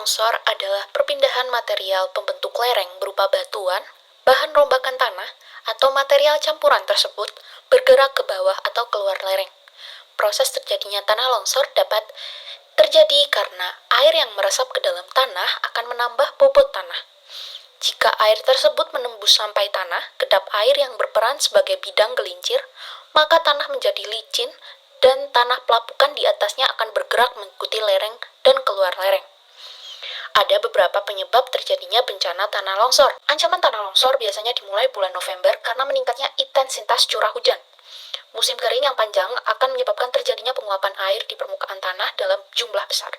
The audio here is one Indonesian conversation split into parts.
longsor adalah perpindahan material pembentuk lereng berupa batuan, bahan rombakan tanah, atau material campuran tersebut bergerak ke bawah atau keluar lereng. Proses terjadinya tanah longsor dapat terjadi karena air yang meresap ke dalam tanah akan menambah bobot tanah. Jika air tersebut menembus sampai tanah, kedap air yang berperan sebagai bidang gelincir, maka tanah menjadi licin dan tanah pelapukan di atasnya akan bergerak mengikuti lereng dan keluar lereng. Ada beberapa penyebab terjadinya bencana tanah longsor. Ancaman tanah longsor biasanya dimulai bulan November karena meningkatnya intensitas curah hujan. Musim kering yang panjang akan menyebabkan terjadinya penguapan air di permukaan tanah dalam jumlah besar.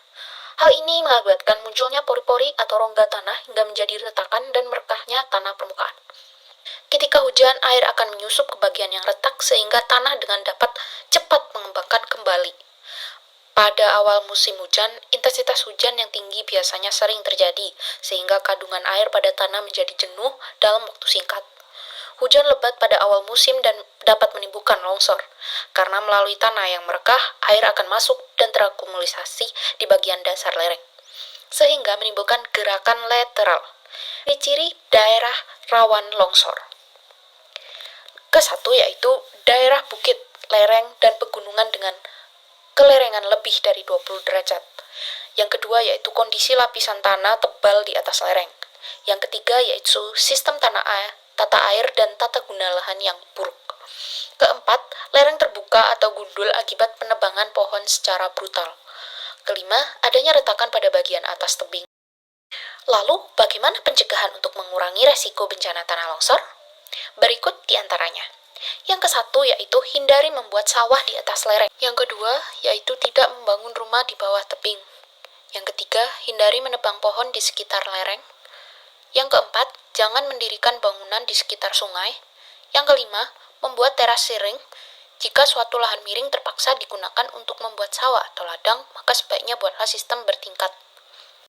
Hal ini mengakibatkan munculnya pori-pori atau rongga tanah hingga menjadi retakan dan merekahnya tanah permukaan. Ketika hujan, air akan menyusup ke bagian yang retak sehingga tanah dengan dapat cepat mengembangkan kembali. Pada awal musim hujan, intensitas hujan yang tinggi biasanya sering terjadi, sehingga kandungan air pada tanah menjadi jenuh dalam waktu singkat. Hujan lebat pada awal musim dan dapat menimbulkan longsor, karena melalui tanah yang merekah, air akan masuk dan terakumulasi di bagian dasar lereng, sehingga menimbulkan gerakan lateral. Ciri daerah rawan longsor. Kesatu yaitu daerah bukit, lereng, dan pegunungan dengan kelerengan lebih dari 20 derajat. Yang kedua yaitu kondisi lapisan tanah tebal di atas lereng. Yang ketiga yaitu sistem tata air dan tata guna lahan yang buruk. Keempat, lereng terbuka atau gundul akibat penebangan pohon secara brutal. Kelima, adanya retakan pada bagian atas tebing. Lalu, bagaimana pencegahan untuk mengurangi resiko bencana tanah longsor? Berikut diantaranya. Yang ke-1 yaitu hindari membuat sawah di atas lereng. Yang kedua yaitu tidak membangun rumah di bawah tebing. Yang ketiga, hindari menebang pohon di sekitar lereng. Yang keempat, jangan mendirikan bangunan di sekitar sungai. Yang kelima, membuat teras siring. Jika suatu lahan miring terpaksa digunakan untuk membuat sawah atau ladang, maka sebaiknya buatlah sistem bertingkat.